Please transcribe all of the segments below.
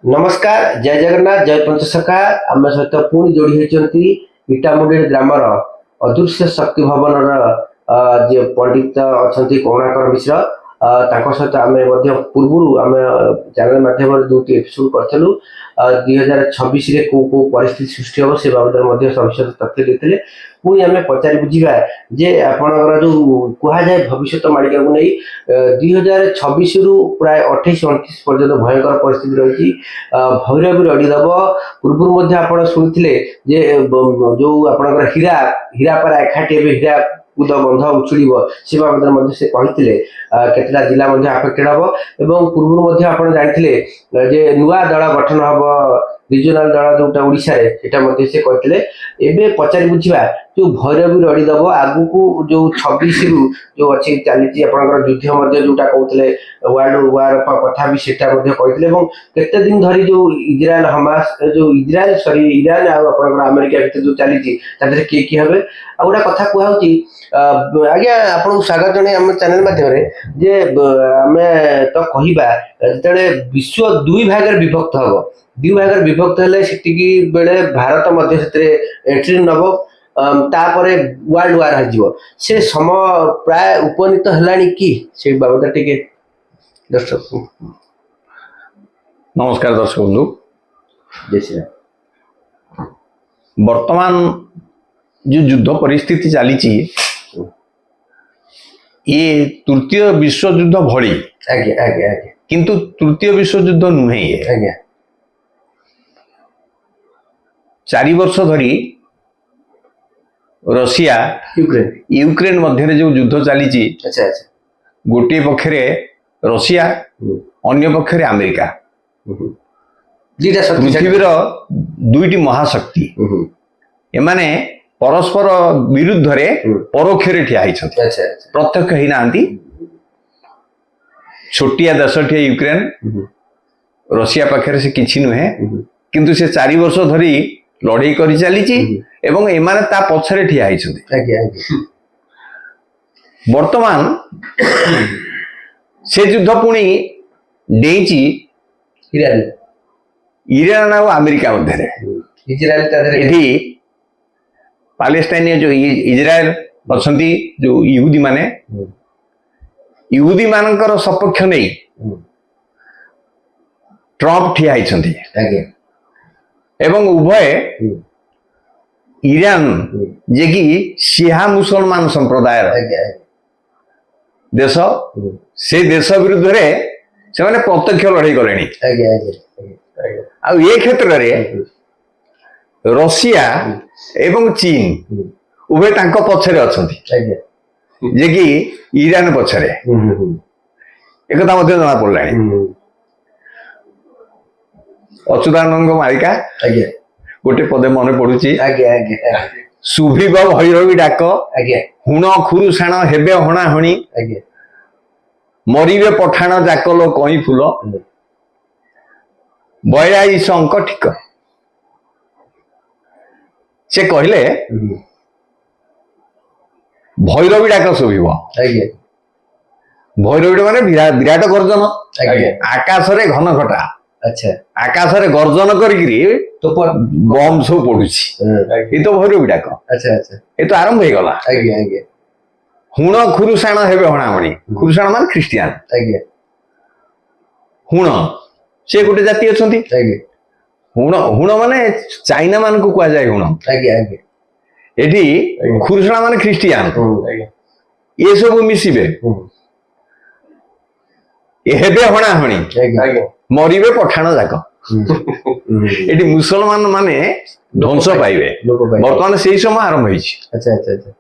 नमस्कार जय जगन्नाथ जय पंचसखा आम सहित पुणी जोड़ी होती इटामुडी ग्रामर अदृश्य शक्ति भवन जे पंडित अच्छा करुणाकर मिश्र सहित आम पूर्व आम चैनल मध्यम दुटी एपिसोड करूँ 2026 को परिस्थिति सृष्टि हम से बाबद सविशेष तथ्य देते पुणी आम पचारि बुझा जे आपणकर जो कहुए भविष्य मालिका को नहीं 2026 रु प्राय 28-29 पर्यटन भयंकर परिस्थिति रही भैरवी रड़ीदेव पूर्व आप शुणी जो आपणकर हीरापारा एकाठी हीरा कूद बंध उछुड़ से बाबद से कहते केतटा जिला आफेक्टेड हम और पूर्व आप जानते नुआ दल गठन हम रिजनाल दल जोटा ओडिशा से कहते पचारि बुझा जो भैरवी रड़ीदेव आगु जो 26 रु जो अच्छी चली युद्ध जोटा कहते वर्ल्ड वार कथा भी सेटा कहते केते दिन धरी जो इजराइल हमास जो इजराइल सॉरी ईरान और अमेरिका भीतर जो चली किए किए हे आ गोटे कथा कहूँ आज्ञा आपको स्वागत जन आम चैनल मध्यम जे आम तो कहवा जो विश्व दुई भाग विभक्त हम दुई भाग विभक्त है बेले भारत एंट्री नब तापर वर्ल्ड वार हो से समय प्राय उपनीत है कि से बाबद टे दर्शक नमस्कार दर्शक बंधु जय श्री वर्तमान जो युद्ध परिस्थिति चली ये तृतीय विश्व युद्ध भली आगे आगे आगे किंतु तृतीय विश्व युद्ध नुहे आगे 4 वर्ष धरी रशिया यूक्रेन मध्य जो युद्ध चली अच्छा अच्छा गोटे पक्षरे रशिया अन्य पक्षरे अमेरिका पृथ्वीर दुईटी महाशक्ति एमाने परस्पर विरुद्ध रे परोक्षरे ठिया प्रत्यक्ष ही नांती छोटिया देशटिया यूक्रेन रशिया पाखरे से किछि नुहे किंतु से 4 वर्ष धरी लड़ाई करी चली एवं एमाने ता पछरे ठिया वर्तमान से युद्ध पुणी डेची ईरान और अमेरिका मध्य इजराइल पैलेस्टाइन जो इजराइल अच्छा जो यहूदी माने यहूदी मानकर सपक्ष नहीं ट्रम्प ठिया एवं उभय ईरान जे कि शिहा मुसलमान संप्रदाय देश से देश विरुद्ध से माने प्रत्यक्ष लड़ाई कले आ ये क्षेत्र में रशिया एवं चीन उभय तांको पछरे अछंती जे कि ईरान पछरे एक कथा मध्य जना पड़ला अच्युतानंद मालिका गोटे पदे मन पड़ुची सुभिब भैरवी डाक हुण खुरुषाण हेबे हणा हणी मरिबे पठाण जाकलो कई फूल बयाई शंक ठीक से कहले भैरवी डाक शुभिब भैरवी माने विराट गर्जन आकाश रे घन घटा अच्छा आकाश रे गर्जन करी तो बम सब पड़ुची ये तो भैरवी डाक अच्छा अच्छा ये तो आरंभ हो गला हुण खुरुषाण हेबे हणामणी खुरुषाण माने ख्रिस्टियान हुण से गोटे जाति अछंती हुण हुण माने चाइना मान को कहा जाए हुण एठी खुरुषाण माने ख्रिस्टियान ये सब मिसिबे हेबे हणा हणी मरिबे पठाण जाक एठी मुसलमान माने ध्वंस पाइबे वर्तमान से समय आरंभ होइछि अच्छा अच्छा अच्छा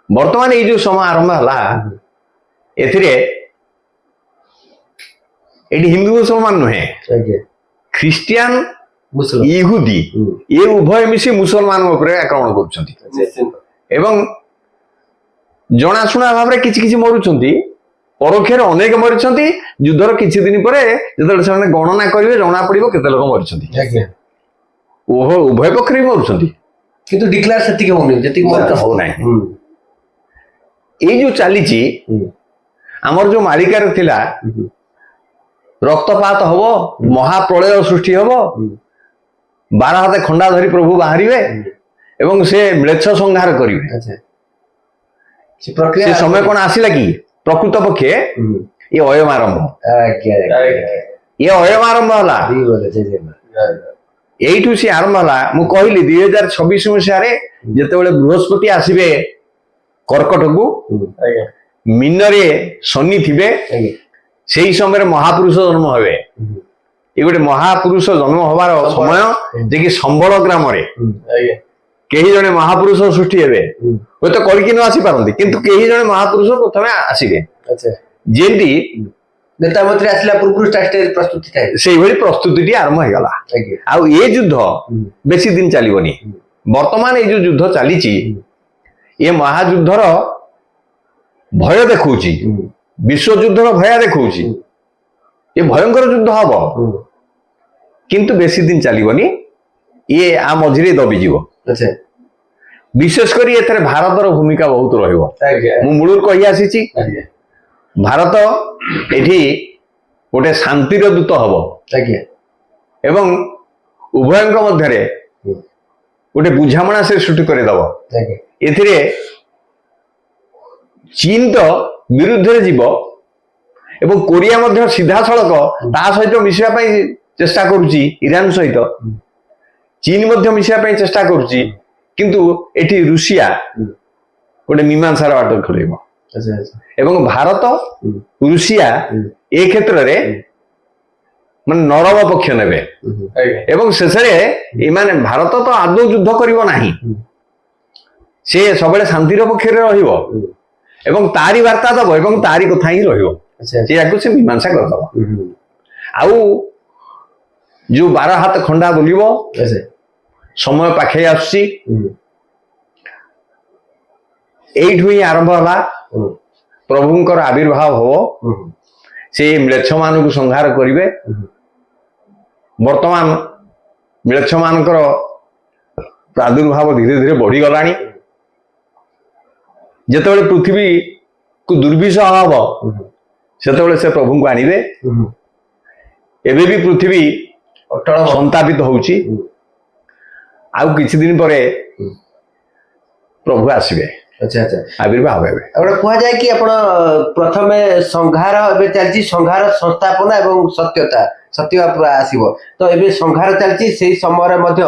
वर्तमान ये जो समय आरंभ हला एथिरे एठी हिंदू मुसलमान नुहे ख्रिस्टियान यहूदी ये उभय मिसी मुसलमान आक्रमण कर जनाशुना भाव किसी मरुंट परोक्ष अनेक मरी युद्धर किसी दिन पर जो गणना करेंगे जना पड़ो केते लोक मरी उभय पक्ष भी मरुंट डिक्लेयर ये जो चली आमर जो मालिकार थिला ରକ୍ତପାତ ହବ, ମହାପ୍ରଳୟ ସୃଷ୍ଟି ହବ, 12 ହାତ ଖଣ୍ଡା ଧରି ପ୍ରଭୁ ବାହାରିବେ ଏବଂ ସେ ମ୍ଲେଚ୍ଛ ସଂହାର କରିବେ। ସେ ସମୟ କଣ ଆସିଲା କି? ପ୍ରକୃତ ପକ୍ଷେ ଏ ଅୟମ ଆରମ୍ଭ, ଏ ଅୟମ ଆରମ୍ଭ ହେଲା। ଏଇଠୁ ସେ ଆରମ୍ଭ ହେଲା। ମୁଁ କହିଲି 2026 ମସିହାରେ ଯେତେବେଳେ ବୃହସ୍ପତି ଆସିବେ କର୍କଟକୁ, ମୀନରେ ଶନି ଥିବେ, ସେଇ ସମୟରେ ମହାପୁରୁଷ ଜନ୍ମ ହେବେ। ଏ ଗୋଟେ ମହାପୁରୁଷ ଜନ୍ମ ହବାର ସମୟ, ଯେ କି ସମ୍ବଳ ଗ୍ରାମରେ କେହି ଜଣେ ମହାପୁରୁଷ ସୃଷ୍ଟି ହେବେ। ହୁଏତ କରିକି ନ ଆସିପାରନ୍ତି, କିନ୍ତୁ କେହି ଜଣେ ମହାପୁରୁଷ ପ୍ରଥମେ ଆସିବେ। ଯେମିତି ନେତା ମନ୍ତ୍ରୀ ଆସିଲା ପୂର୍ବରୁ ପ୍ରସ୍ତୁତି ଥାଏ, ସେଇଭଳି ପ୍ରସ୍ତୁତିଟି ଆରମ୍ଭ ହେଇଗଲା। ଆଉ ଏ ଯୁଦ୍ଧ ବେଶୀ ଦିନ ଚାଲିବନି। ବର୍ତ୍ତମାନ ଏଇ ଯୋଉ ଯୁଦ୍ଧ ଚାଲିଛି, ଏ ମହାଯୁଦ୍ଧର ଭୟ ଦେଖଉଛି, ବିଶ୍ୱଯୁଦ୍ଧର ଭୟ ଦେଖଉଛି। ଏ ଭୟଙ୍କର ଯୁଦ୍ଧ ହବ, କିନ୍ତୁ ବେଶୀ ଦିନ ଚାଲିବନି। ଇଏ ଆ ମଝିରେ ଦବିଯିବ। ବିଶେଷ କରି ଏଥିରେ ଭାରତର ଭୂମିକା ବହୁତ ରହିବ। ମୁଁ ମୂଳରୁ କହି ଆସିଛି, ଭାରତ ଏଠି ଗୋଟେ ଶାନ୍ତିର ଦୂତ ହବ ଏବଂ ଉଭୟଙ୍କ ମଧ୍ୟରେ ଗୋଟେ ବୁଝାମଣା ସେ ସୃଷ୍ଟି କରିଦବ। ଏଥିରେ ଚୀନ ତ ବିରୁଦ୍ଧରେ ଯିବ ଏବଂ କୋରିଆ ମଧ୍ୟ ସିଧାସଳଖ ତା ସହିତ ମିଶିବା ପାଇଁ ଚେଷ୍ଟା କରୁଛି। ଇରାନ ସହିତ ଚୀନ ମଧ୍ୟ ମିଶିବା ପାଇଁ ଚେଷ୍ଟା କରୁଛି, କିନ୍ତୁ ଏଠି ରୁଷିଆ ଗୋଟେ ମୀମାଂସାର ବାଟ ଖୋଲିବ ଏବଂ ଭାରତ ରୁଷିଆ ଏ କ୍ଷେତ୍ରରେ ମାନେ ନରମ ପକ୍ଷ ନେବେ ଏବଂ ଶେଷରେ ଏମାନେ, ଭାରତ ତ ଆଦୌ ଯୁଦ୍ଧ କରିବ ନାହିଁ, ସେ ସବୁବେଳେ ଶାନ୍ତିର ପକ୍ଷରେ ରହିବ ଏବଂ ତାରି ବାର୍ତ୍ତା ଦବ ଏବଂ ତାରି କଥା ହିଁ ରହିବ। ସେଇଆକୁ ସେ ମୀମାଂସା କରିଦବ। ଆଉ ଯୋଉ 12 ହାତ ଖଣ୍ଡା ବୁଲିବ, ସମୟ ପାଖେଇ ଆସୁଛି। ଏଇଠୁ ହିଁ ଆରମ୍ଭ ହେଲା। ପ୍ରଭୁଙ୍କର ଆବିର୍ଭାବ ହବ, ସେ ମ୍ଲେଚ୍ଛ ମାନଙ୍କୁ ସଂହାର କରିବେ। ବର୍ତ୍ତମାନ ମ୍ଲେଚ୍ଛ ମାନଙ୍କର ପ୍ରାଦୁର୍ଭାବ ଧୀରେ ଧୀରେ ବଢିଗଲାଣି। ଯେତେବେଳେ ପୃଥିବୀକୁ ଦୁର୍ବିଷହ ହବ, ସେତେବେଳେ ସେ ପ୍ରଭୁଙ୍କୁ ଆଣିବେ। ଏବେ ବି ପୃଥିବୀ ସନ୍ତାପିତ ହଉଛି। ଆଉ କିଛି ଦିନ ପରେ ପ୍ରଭୁ ଆସିବେ, ଆବିର୍ଭାବ ହେବେ। ଗୋଟେ କୁହାଯାଏ କି ଆପଣ ପ୍ରଥମେ ସଂହାର ଏବେ ଚାଲିଛି, ସଂହାର ସଂସ୍ଥାପନା ଏବଂ ସତ୍ୟତା, ସତ୍ୟ ଆସିବ। ତ ଏବେ ସଂହାର ଚାଲିଛି, ସେଇ ସମୟରେ ମଧ୍ୟ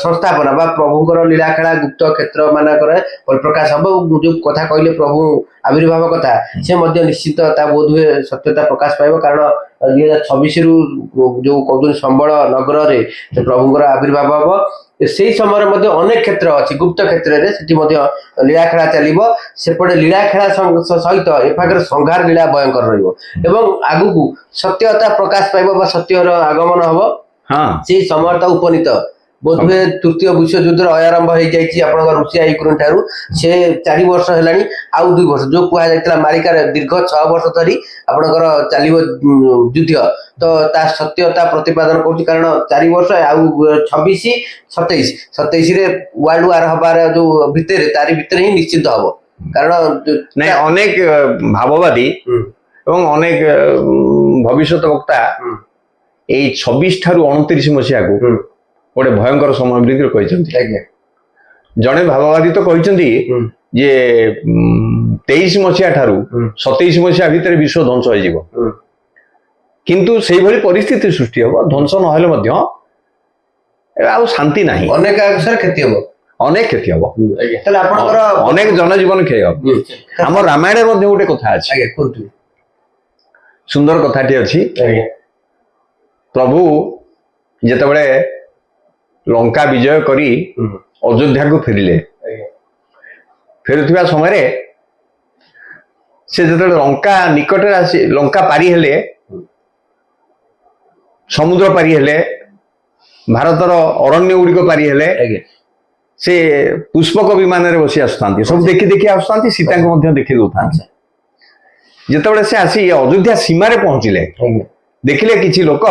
ସଂସ୍ଥାପନା ବା ପ୍ରଭୁଙ୍କର ଲୀଳାଖେଳା ଗୁପ୍ତ କ୍ଷେତ୍ର ମାନଙ୍କରେ ପରିପ୍ରକାଶ ହବ। ଯୋଉ କଥା କହିଲେ ପ୍ରଭୁ ଆବିର୍ଭାବ କଥା, ସେ ମଧ୍ୟ ନିଶ୍ଚିତ ତା ବୋଧହୁଏ ସତ୍ୟତା ପ୍ରକାଶ ପାଇବ। କାରଣ 2026ରୁ ଯୋଉ କହୁଛନ୍ତି ସମ୍ବଳ ନଗରରେ ପ୍ରଭୁଙ୍କର ଆବିର୍ଭାବ ହବ। ସେଇ ସମୟରେ ମଧ୍ୟ ଅନେକ କ୍ଷେତ୍ର ଅଛି, ଗୁପ୍ତ କ୍ଷେତ୍ରରେ ସେଠି ମଧ୍ୟ ଲୀଳାଖେଳା ଚାଲିବ। ସେପଟେ ଲୀଳାଖେଳା ସହିତ ଏ ପାଖରେ ସଂହାର ଲୀଳା ଭୟଙ୍କର ରହିବ ଏବଂ ଆଗକୁ ସତ୍ୟତା ପ୍ରକାଶ ପାଇବ ବା ସତ୍ୟର ଆଗମନ ହବ। ସେଇ ସମୟ ତା ଉପନୀତ ବୋଧହୁଏ ତୃତୀୟ ବିଶ୍ୱଯୁଦ୍ଧର ଆରମ୍ଭ ହେଇଯାଇଛି ଆପଣଙ୍କ ରୁଷିଆ ୟୁକ୍ରେନ ଠାରୁ। ସେ 4 ବର୍ଷ ହେଲାଣି, ଆଉ 2 ବର୍ଷ ଯୋଉ କୁହାଯାଇଥିଲା ମାରିକାରେ ଦୀର୍ଘ 6 ବର୍ଷ ଧରି ଆପଣଙ୍କର ଚାଲିବ ଯୁଦ୍ଧ। ତ ତା ସତ୍ୟତା ପ୍ରତିପାଦନ କରୁଛି, କାରଣ 4 ବର୍ଷ ଆଉ 26, 27ରେ ୱାର୍ଲଡ ୱାର ହବାର ଯୋଉ ଭିତରେ, ତାରି ଭିତରେ ହିଁ ନିଶ୍ଚିତ ହବ। କାରଣ ନାଇଁ, ଅନେକ ଭାବବାଦୀ ଏବଂ ଅନେକ ଭବିଷ୍ୟତ ବକ୍ତା ଏଇ 26 ଠାରୁ 29 ମସିହାକୁ ଗୋଟେ ଭୟଙ୍କର ସମୟ ବୋଲି କହିଛନ୍ତି। ଜଣେ ଭାବବାଦୀ ତ କହିଛନ୍ତି ଯେ 23 ମସିହା ଠାରୁ 27 ମସିହା ଭିତରେ ବିଶ୍ୱ ଧ୍ୱଂସ ହେଇଯିବ। କିନ୍ତୁ ସେଇଭଳି ପରିସ୍ଥିତି ସୃଷ୍ଟି ହବ, ଧ୍ୱଂସ ନହେଲେ ମଧ୍ୟ ଆଉ ଶାନ୍ତି ନାହିଁ, ଅନେକ କ୍ଷତି ହବ, ଅନେକ କ୍ଷତି ହବ, ତାହେଲେ ଆପଣଙ୍କର ଅନେକ ଜନଜୀବନ କ୍ଷୟ ହବ। ଆମ ରାମାୟଣରେ ମଧ୍ୟ ଗୋଟେ କଥା ଅଛି, ସୁନ୍ଦର କଥାଟି ଅଛି। ପ୍ରଭୁ ଯେତେବେଳେ ଲଙ୍କା ବିଜୟ କରି ଅଯୋଧ୍ୟାକୁ ଫେରିଲେ, ଫେରୁଥିବା ସମୟରେ ସେ ଯେତେବେଳେ ଲଙ୍କା ନିକଟରେ ଆସି ଲଙ୍କା ପାରି ହେଲେ, ସମୁଦ୍ର ପାରି ହେଲେ, ଭାରତର ଅରଣ୍ୟ ଗୁଡିକ ପାରି ହେଲେ, ସେ ପୁଷ୍ପକ ବିମାନରେ ବସି ଆସୁଥାନ୍ତି, ସବୁ ଦେଖି ଦେଖି ଆସୁଥାନ୍ତି, ସୀତାଙ୍କୁ ମଧ୍ୟ ଦେଖି ଦଉଥାନ୍ତି। ଯେତେବେଳେ ସେ ଆସି ଅଯୋଧ୍ୟା ସୀମାରେ ପହଞ୍ଚିଲେ, ଦେଖିଲେ କିଛି ଲୋକ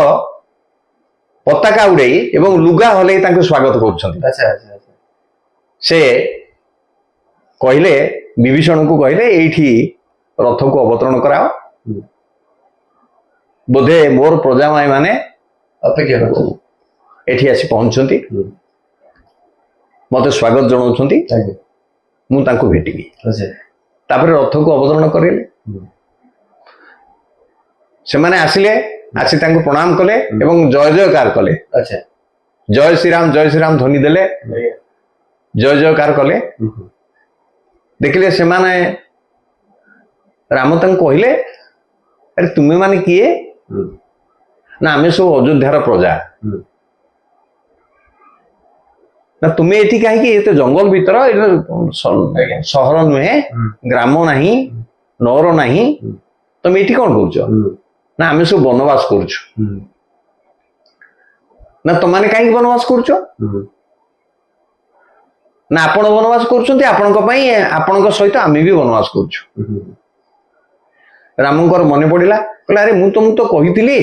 ପତାକା ଉଡେଇ ଏବଂ ଲୁଗା ହଲେଇ ତାଙ୍କୁ ସ୍ୱାଗତ କରୁଛନ୍ତି। ସେ କହିଲେ, ବିଭୀଷଣଙ୍କୁ କହିଲେ, ଏଇଠି ରଥକୁ ଅବତରଣ କରାଅ बोधे मोर प्रजामाई माने अपेक्षा करछन एठी आसी पहुंचंती मते स्वागत जणाउछंती मु तांको भेटिबी तापर रथ को अवतरण करेले से माने आसिले आसी तांको प्रणाम कले एवं जय जयकार कले अच्छा जय श्री राम ध्वनि देले जय जयकार कले देखिले से माने राम तांको कहले अरे तुम्हें माने किए ना आमे सब अयोध्यार प्रजा ना तुम्हें एठी काहे कि एते जंगल भीतर शहर नुहे ग्राम नाही नगर नाही तुम एठी कौन करूछ ना आमे सब वनवास करूछ ना तुमने काहे वनवास करूछ ना आपण वनवास करूछंती आपनक पई आपनक सहित आमे भी वनवास करूछ रामंकर मने पड़िला कहला अरे मु तुम तो कहितिली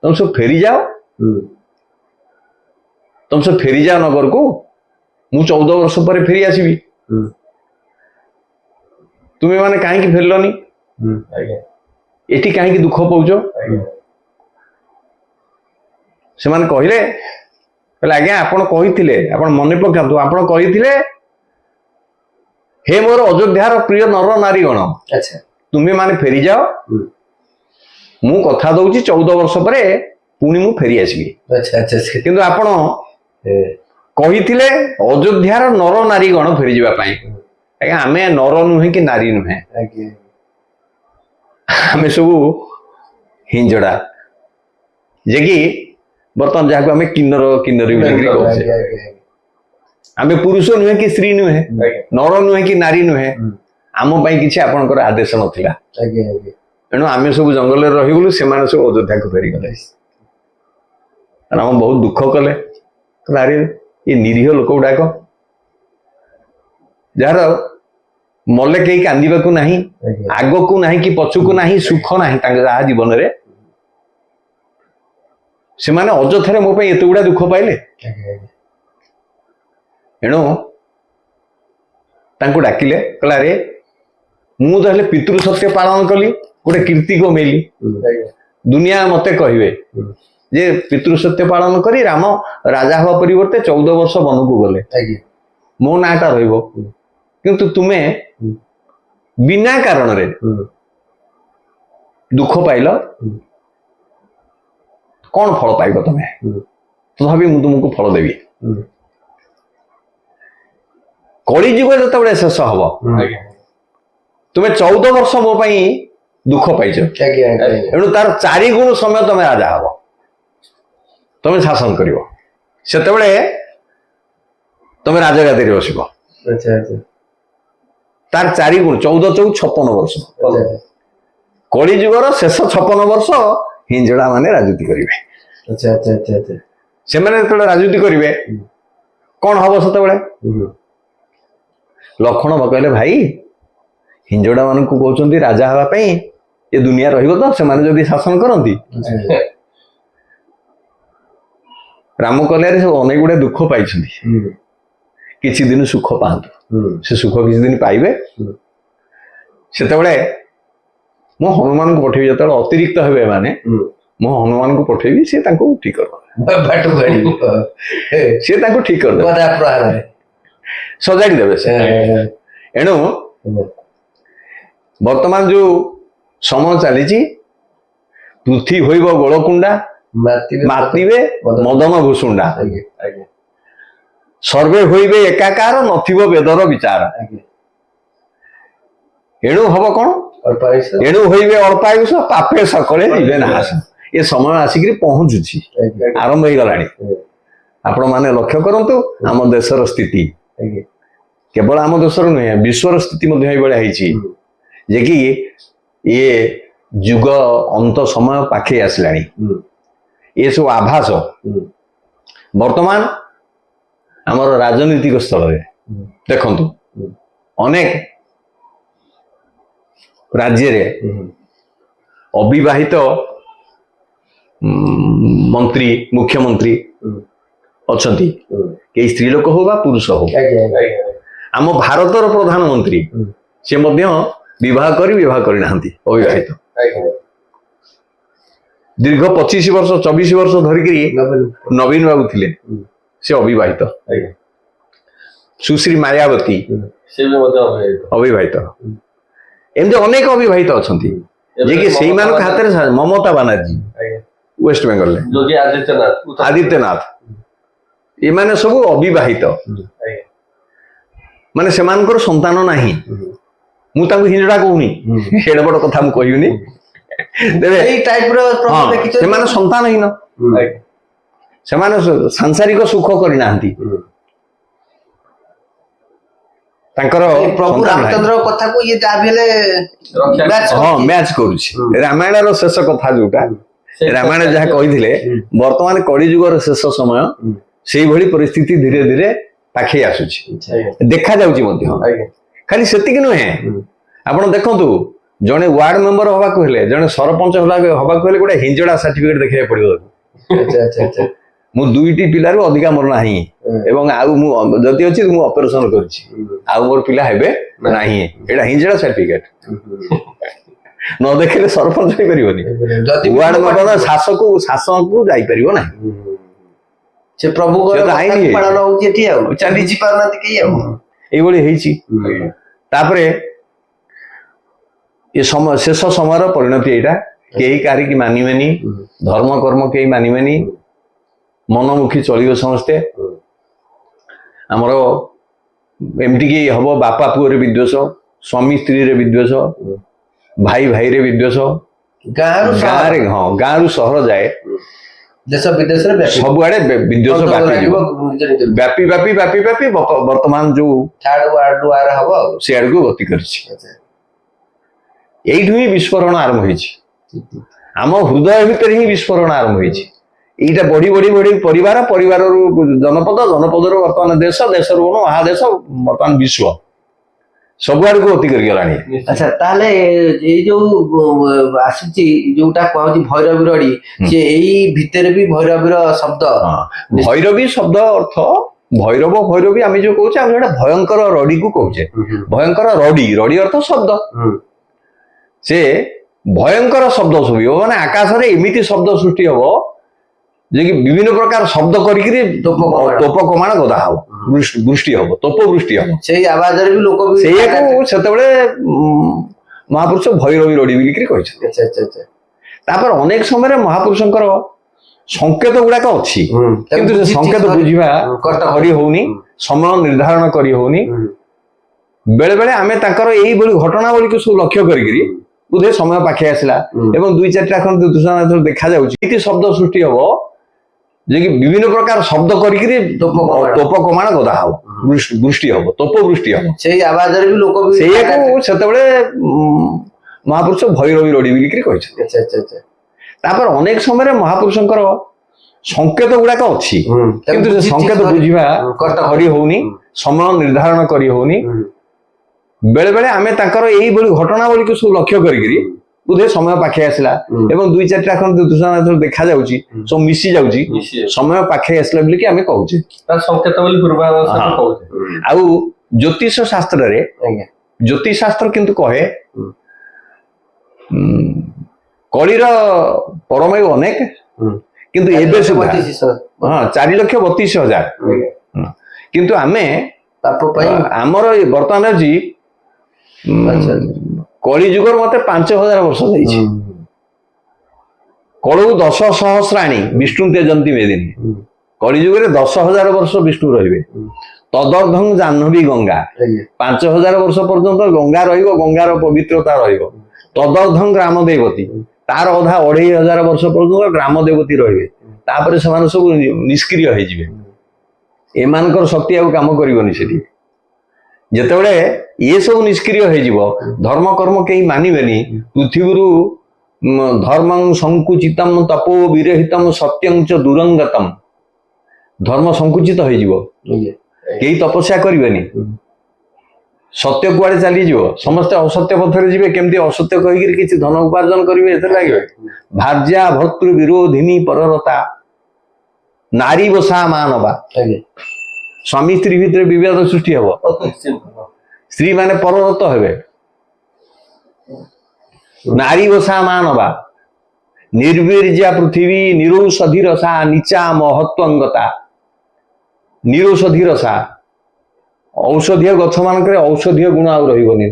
तुम सब फेरी जाओ तुम सब फेरी जाओ नगर को मु 14 वर्ष पर फेरी आसीबी तुम्हें माने काहे फेरलनी एठी काहे दुख पाउछ से माने कहिले आज्ञा आपण कहिथिले आपण मने पकांतु आपण कहिथिले हे मोर अयोध्यार प्रिय नर नारी गण अच्छा तुम्हें माने फेरी जाओ मु कथा दउची 14 वर्ष पर पुणी मु फेरी आसीबी अच्छा अच्छा किंतु आपण कहिथिले अयोध्यार नर नारी गण फेरी जिबा पई आज्ञा आमे नर नुहे कि नारी नुहे आमे सब हिंजड़ा जे कि बर्तमान जहाँ आमे किन्नर किन्नरी बिक्री कहछे आमे पुरुष नुहे कि स्त्री नुहे नर नुहे कि नारी नुहे आम पई किछि आपनकर आदेश नथिला एणु आमे सब जंगल रे रहिबुलु सेमाने सब अयोध्या को फेरी गले राम बहुत दुख कले अरे ये निरीह लोक गुड़ाक जार मले कहीं कांदीबा को नहीं आग को नहीं कि पछु को नहीं सुख नहीं जहाँ जीवन रे से माने अଯଥାରେ मो पे एते गुडा दुख पाइले एणु तांको डाकिले कहला रे मु तो पितृ सत्य पालन कली गोटे कीर्ति को मेली दुनिया मते कहबे जे पितृ सत्य पालन करी राम राजा हवा परिवर्ते 14 वर्ष वन को गले मो नाटा रहिबो किंतु तुमे बिना कारण रे दुख पाइल कौन फल पाइब तमे तथापि मु तुमको फल देवी कली जुग जतबे शेष हब तुमे 14 वर्ष मो पई दुख पाइछ एणु तार 4 गुण समय तमे राजा हब तमे शासन करिवो सेतेबेले तमे राजगादी रे बसिबो अच्छा अच्छा तार 4 गुण 14 14 56 वर्ष कली जुगर शेष 56 वर्ष हिंजड़ा माने राजनीति करिवे अच्छा अच्छा अच्छा अच्छा से माने तो राजनीति करिवे कौन हबो सेतेबेले लक्षण कहले भाई हिंजड़ा मान को कहउचंती राजा हवा पई ये दुनिया रहिबो तो से माने जदी शासन करंती राम कहले रे अनेक गुडे दुख पाइछंती किछि दिन सुख पांतु से सुख किछि दिन पाइबे सेतेबेले मो हनुमान को पठेबी जतबेले अतिरिक्त हेबे माने मो हनुमान को पठेबी से तांको ठीक कर बाटो गाड़ी से तांको ठीक कर दे बड़ा प्रहार है सजाड़ी देबे से एणु वर्तमान जो समय चली पृथ्वी होइब गोलकुंडा मातिबे मदन भूसुंडा सर्वे होइबे एकाकार नथिबो वेदर विचार एणु हब कौन एणु होइबे अल्पायुष पापे सकले जीवे नाश ये समय आसिक पहुंचुची आरंभ हो गलानी आपण माने लक्ष्य करंतु आम देशर स्थिति केवल आम देशर नुहे विश्वर स्थिति जे कि ये जुग अंत समय पाखे आसलानी ये सब आभास वर्तमान आमर राजनीतिक स्थल रे देखंतु अनेक राज्य रे अविवाहित मंत्री मुख्यमंत्री अच्छी कई स्त्री लोक हो पुरुष हो आम भारतर प्रधानमंत्री से विवाह करना अविवाहित ଦୀର୍ଘ 25 ବର୍ଷ 24 ବର୍ଷ ଧରିକିରି ନବୀନ ବାବୁ ଥିଲେ, ସେ ଅବିବାହିତ। ସୁଶ୍ରୀ ମାୟାବତୀ ଅବିବାହିତ। ଏମିତି ଅନେକ ଅବିବାହିତ ଅଛନ୍ତି, ଯିଏକି ସେଇମାନଙ୍କ ହାତରେ ମମତା ବାନାର୍ଜୀ ୱେଷ୍ଟ ବେଙ୍ଗଲରେ, ଯୋଗୀ ଆଦିତ୍ୟନାଥ, ଏମାନେ ସବୁ ଅବିବାହିତ। ମାନେ ସେମାନଙ୍କର ସନ୍ତାନ ନାହିଁ। ମୁଁ ତାଙ୍କୁ ହିଞ୍ଜଡ଼ା କହୁନି, ଏଡେ ବଡ କଥା ମୁଁ କହିବିନି। ତେବେ ଏଇ ଟାଇପର ହଁ, ସେମାନେ ସନ୍ତାନହୀନ, ସେମାନେ ସାଂସାରିକ ସୁଖ କରିନାହାନ୍ତି। ତାଙ୍କର ପ୍ରଭୁ ରାମଚନ୍ଦ୍ର କଥାକୁ ଇଏ ଯାହା ବି ହେଲେ ହଁ ମ୍ୟାଚ୍ କରୁଛି। ରାମାୟଣର ଶେଷ କଥା ଯୋଉଟା, ରାମାୟଣ ଯାହା କହିଥିଲେ, ବର୍ତ୍ତମାନ କଳିଯୁଗର ଶେଷ ସମୟ, ସେଇଭଳି ପରିସ୍ଥିତି ଧୀରେ ଧୀରେ ପାଖେଇ ଆସୁଛି, ଦେଖାଯାଉଛି ମଧ୍ୟ। ଖାଲି ସେତିକି ନୁହେଁ, ଆପଣ ଦେଖନ୍ତୁ, ଜଣେ ୱାର୍ଡ ମେମ୍ବର ହବାକୁ ହେଲେ, ଜଣେ ସରପଞ୍ଚ ହବାକୁ ହେଲେ ଗୋଟେ ହିଞ୍ଜଡ଼ା ସାର୍ଟିଫିକେଟ ଦେଖେଇବାକୁ ପଡିବ। ମୁଁ 2ଟି ପିଲାରୁ ଅଧିକା ମୋର ନାହିଁ, ଏବଂ ଆଉ ମୁଁ ଯଦି ଅଛି ମୁଁ ଅପରେସନ କରିଛି, ଆଉ ମୋର ପିଲା ହେବେ ନାହିଁ, ଏଇଟା ହିଞ୍ଜଡ଼ା ସାର୍ଟିଫିକେଟ। ନ ଦେଖିଲେ ସରପଞ୍ଚ ହେଇପାରିବନି, ୱାର୍ଡ ମେମ୍ବର ଶାସନକୁ ଯାଇପାରିବ ନାହିଁ। ସେ ପ୍ରଭୁଙ୍କର ପାଳନ ହଉଛି ଏଠି, ଆଉ ଚାଲିଛି ପାରୁନାହାନ୍ତି କେହି, ଆଉ ଏଇଭଳି ହେଇଛି। ତାପରେ ଏ ଶେଷ ସମୟର ପରିଣତି ଏଇଟା, କେହି କାହାରିକି ମାନିବେନି, ଧର୍ମ କର୍ମ କେହି ମାନିବେନି, ମନମୁଖୀ ଚଳିବେ ସମସ୍ତେ। ଆମର ଏମିତିକି ହବ, ବାପା ପୁଅରେ ବିଦ୍ୱେଷ, ସ୍ୱାମୀ ସ୍ତ୍ରୀରେ ବିଦ୍ୱେଷ, ଭାଇ ଭାଇରେ ବିଦ୍ୱେଷ, ଗାଁରେ ଗାଁରୁ ସହର ଯାଏ, ଦେଶ ବିଦେଶରେ ସବୁଆଡେ ବିଦ୍ୱେଷ ବ୍ୟାପି ବ୍ୟାପି ବ୍ୟାପି ବ୍ୟାପି ବର୍ତ୍ତମାନ ଯୋଉ ହବ ସେ ଆଡକୁ ଗତି କରିଛି। ଏଇଠୁ ହିଁ ବିସ୍ଫୋରଣ ଆରମ୍ଭ ହେଇଛି, ଆମ ହୃଦୟ ଭିତରେ ହିଁ ବିସ୍ଫୋରଣ ଆରମ୍ଭ ହେଇଛି। ଏଇଟା ବଢି ବଢି ବଢି ପରିବାରରୁ ଜନପଦ, ଜନପଦରୁ ବର୍ତ୍ତମାନ ଦେଶ, ଦେଶରୁ ମହାଦେଶ, ବର୍ତ୍ତମାନ ବିଶ୍ୱ, ସବୁଆଡକୁ ଗତି କରିଗଲାଣି। ଆଚ୍ଛା, ତାହେଲେ ଏଇ ଯୋଉ ଆସୁଛି ଯୋଉଟା କୁହାଯାଉଛି ଭୈରବୀ ରଡି, ସେ ଏଇ ଭିତରେ ବି ଭୈରବୀର ଶବ୍ଦ, ଭୈରବୀ ଶବ୍ଦ ଅର୍ଥ ଭୈରବ, ଭୈରବୀ ଆମେ ଯୋଉ କହୁଛେ, ଆମେ ଗୋଟେ ଭୟଙ୍କର ରଡିକୁ କହୁଛେ। ଭୟଙ୍କର ରଡି ଅର୍ଥ ଶବ୍ଦ। ସେ ଭୟଙ୍କର ଶବ୍ଦ ଶୁଭିବ, ମାନେ ଆକାଶରେ ଏମିତି ଶବ୍ଦ ସୃଷ୍ଟି ହବ ଯେ କି ବିଭିନ୍ନ ପ୍ରକାର ଶବ୍ଦ କରିକିରି ତୋପ କମାଣ ଗଦା ହବ, ବୃଷ୍ଟି ହବ, ତୋପ ବୃଷ୍ଟି ହବ। ସେଇ ଆବାଜରେ ବି ଲୋକ ସେଇଆକୁ ସେତେବେଳେ ମହାପୁରୁଷ ଭୈରବୀ ରଡି ବୋଲିକିରି କହିଛନ୍ତି। ତାପରେ ଅନେକ ସମୟରେ ମହାପୁରୁଷଙ୍କର ସଂକେତ ଗୁଡାକ ଅଛି, କିନ୍ତୁ ସେ ସଂକେତ ବୁଝିବା କରି ହଉନି, ସମୟ ନିର୍ଦ୍ଧାରଣ କରି ହଉନି। ବେଳେ ବେଳେ ଆମେ ତାଙ୍କର ଏଇଭଳି ଘଟଣାବଳୀକୁ ସବୁ ଲକ୍ଷ୍ୟ କରିକିରି ବୋଧେ ସମୟ ପାଖେଇ ଆସିଲା, ଏବଂ 2-4ଟା ଖଣ୍ଡ ଦେଖାଯାଉଛି, ଏମିତି ଶବ୍ଦ ସୃଷ୍ଟି ହବ ଯେ କି ବିଭିନ୍ନ ପ୍ରକାର ଶବ୍ଦ କରିକିରି ତୋପ କମାଣ ଗଦା ହବ, ବୃଷ୍ଟି ହବ, ତୋପ ବୃଷ୍ଟି ହବ। ସେଇ ଆବାଜରେ ବି ଲୋକ ସେଇଆକୁ ସେତେବେଳେ ମହାପୁରୁଷ ଭୈରବୀ ରଡି ବୋଲିକିରି କହିଛନ୍ତି। ତାପରେ ଅନେକ ସମୟରେ ମହାପୁରୁଷଙ୍କର ସଂକେତ ଗୁଡାକ ଅଛି, କିନ୍ତୁ ସେ ସଂକେତ ବୁଝିବା କରି ହଉନି, ସମୟ ନିର୍ଦ୍ଧାରଣ କରି ହଉନି। ବେଳେ ବେଳେ ଆମେ ତାଙ୍କର ଏଇଭଳି ଘଟଣାବଳୀକୁ ସବୁ ଲକ୍ଷ୍ୟ କରିକିରି ବୋଧେ ସମୟ ପାଖେଇ ଆସିଲା, ଏବଂ 2-4ଟା ଖଣ୍ଡ ଦେଖାଯାଉଛି, ସବୁ ମିଶି ଯାଉଛି, ସମୟ ପାଖେଇ ଆସିଲା ବୋଲିକି ଆମେ କହୁଛେ, ସଂକେତ ବୋଲି ପୂର୍ବାଭାସ କହୁଛେ। ଆଉ ଜ୍ୟୋତିଷ ଶାସ୍ତ୍ରରେ, ଜ୍ୟୋତିଷ ଶାସ୍ତ୍ର କିନ୍ତୁ କହେ କଳିର ପରମାୟୁ ଅନେକ, କିନ୍ତୁ ଏବେ ସୁଦ୍ଧା 4,32,000, କିନ୍ତୁ ଆମେ ଆମର ବର୍ତ୍ତମାନ ଅଛି କଳି ଯୁଗର ମତେ 5,000 ବର୍ଷ ଯାଇଛି। କଳୁ 10 ସହସ୍ରାଣୀ ବିଷ୍ଣୁ ତେଜନ୍ତି ମେଦିନୀ, କଳି ଯୁଗରେ 10,000 ବର୍ଷ ବିଷ୍ଣୁ ରହିବେ। ତଦର୍ଦ୍ଧଂ ଜାହ୍ନବୀ ଗଙ୍ଗା, 5,000 ବର୍ଷ ପର୍ଯ୍ୟନ୍ତ ଗଙ୍ଗା ରହିବ, ଗଙ୍ଗାର ପବିତ୍ରତା ରହିବ। ତଦର୍ଦ୍ଧଂ ଗ୍ରାମ ଦେବତୀ, ତାର ଅଧା 2,500 ବର୍ଷ ପର୍ଯ୍ୟନ୍ତ ଗ୍ରାମ ଦେବତୀ ରହିବେ, ତାପରେ ସେମାନେ ସବୁ ନିଷ୍କ୍ରିୟ ହେଇଯିବେ, ଏମାନଙ୍କର ଶକ୍ତି ଆଉ କାମ କରିବନି ସେଠି। ଯେତେବେଳେ ଇଏ ସବୁ ନିଷ୍କ୍ରିୟ ହେଇଯିବ, ଧର୍ମ କର୍ମ କେହି ମାନିବେନି, ପୃଥିବୀରୁ ଧର୍ମଂ ସଂକୁଚିତମ ତପୋ ବିରହିତମ ସତ୍ୟଂ ଚ ଦୁରଙ୍ଗତମ, ଧର୍ମ ସଂକୁଚିତ ହେଇଯିବ, କେହି ତପସ୍ୟା କରିବେନି, ସତ୍ୟ କୁଆଡେ ଚାଲିଯିବ, ସମସ୍ତେ ଅସତ୍ୟ ପଥରେ ଯିବେ, କେମିତି ଅସତ୍ୟ କହିକିରି କିଛି ଧନ ଉପାର୍ଜନ କରିବେ ଏଥିରେ ଲାଗିବେ। ଭାର୍ଯ୍ୟା ଭର୍ତ୍ତୃ ବିରୋଧିନୀ ପରରତା, ନାରୀ ବସା ମାନବା, ସ୍ୱାମୀ ସ୍ତ୍ରୀ ଭିତରେ ବିବାଦ ସୃଷ୍ଟି ହବ, ସ୍ତ୍ରୀ ମାନେ ପରରତ ହେବେ, ନାରୀ ବସା ମାନବା, ନିର୍ବୀର୍ଯ୍ୟା ପୃଥିବୀ ନିରୌଷଧି ରସା ନିଚା ମହତ୍ୱଙ୍ଗତା। ନିରୌଷଧି ରସା, ଔଷଧୀୟ ଗଛ ମାନଙ୍କରେ ଔଷଧୀୟ ଗୁଣ ଆଉ ରହିବନି।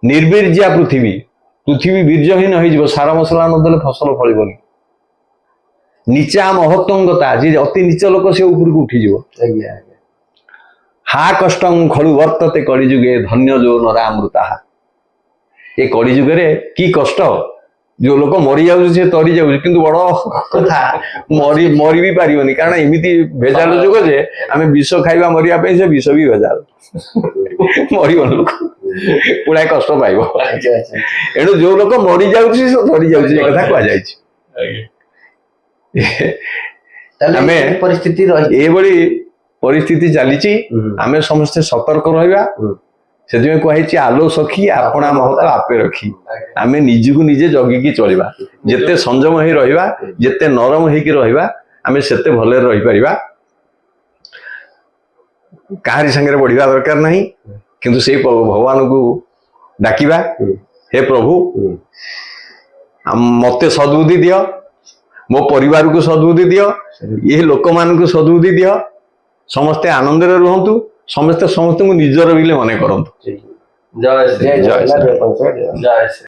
ନିର୍ବୀର୍ଯ୍ୟା ପୃଥିବୀ, ପୃଥିବୀ ବୀର୍ଯ୍ୟହୀନ ହେଇଯିବ, ସାର ମସଲା ନଦେଲେ ଫସଲ ଫଳିବନି। ନିଚା ମହତ୍ୱଙ୍ଗତା, ଯେ ଅତି ନିଚ ଲୋକ ସେ ଉପରକୁ ଉଠିଯିବ। ଆଜ୍ଞା ଆଜ୍ଞା। ହା କଷ୍ଟଂ ଖଳୁ ବର୍ତ୍ତତେ କଳିଯୁଗେ ଧନ୍ୟ ଯୋଉ ନରାମୃତା। ଏ କଳିଯୁଗରେ କି କଷ୍ଟ, ଯୋଉ ଲୋକ ମରି ଯାଉଛି ସେ ତରି ଯାଉଛି, କିନ୍ତୁ ବଡ କଥା ମରି ବି ପାରିବନି, କାରଣ ଏମିତି ଭେଜାଲ ଯୁଗ ଯେ ଆମେ ବିଷ ଖାଇବା ମରିବା ପାଇଁ, ସେ ବିଷ ବି ଭେଜାଲ। ମରିବନି ଲୋକ, ପୁଳାଏ କଷ୍ଟ ପାଇବ। ଏଣୁ ଯୋଉ ଲୋକ ମରି ଯାଉଛି ସେ ତରି ଯାଉଛି, ଏ କଥା କୁହାଯାଇଛି। ଆମେ ପରିସ୍ଥିତି ରହିଛି, ଏଇଭଳି ପରିସ୍ଥିତି ଚାଲିଛି, ଆମେ ସମସ୍ତେ ସତର୍କ ରହିବା। ସେଥିପାଇଁ କୁହାଯାଇଛି ଆଲୋ ସଖୀ ଆପଣା ମହତ ଆପେ ରଖି। ଆମେ ନିଜକୁ ନିଜେ ଜଗିକି ଚଳିବା, ଯେତେ ସଂଯମ ହେଇ ରହିବା, ଯେତେ ନରମ ହେଇକି ରହିବା, ଆମେ ସେତେ ଭଲରେ ରହିପାରିବା। କାହାରି ସାଙ୍ଗରେ ବଢିବା ଦରକାର ନାହିଁ, କିନ୍ତୁ ସେଇ ଭଗବାନଙ୍କୁ ଡାକିବା, ହେ ପ୍ରଭୁ ମତେ ସଦ୍ବୁଦ୍ଧି ଦିଅ, ମୋ ପରିବାରକୁ ସଦ୍ବୁଦ୍ଧି ଦିଅ, ଏ ଲୋକମାନଙ୍କୁ ସଦ୍ବୁଦ୍ଧି ଦିଅ, ସମସ୍ତେ ଆନନ୍ଦରେ ରୁହନ୍ତୁ, ସମସ୍ତେ ସମସ୍ତଙ୍କୁ ନିଜର ବୋଲି ମନେ କରନ୍ତୁ। ଜୟ ଶ୍ରୀ ଜୟ ଜୟ ଜଗନ୍ନାଥ, ଜୟ ଶ୍ରୀ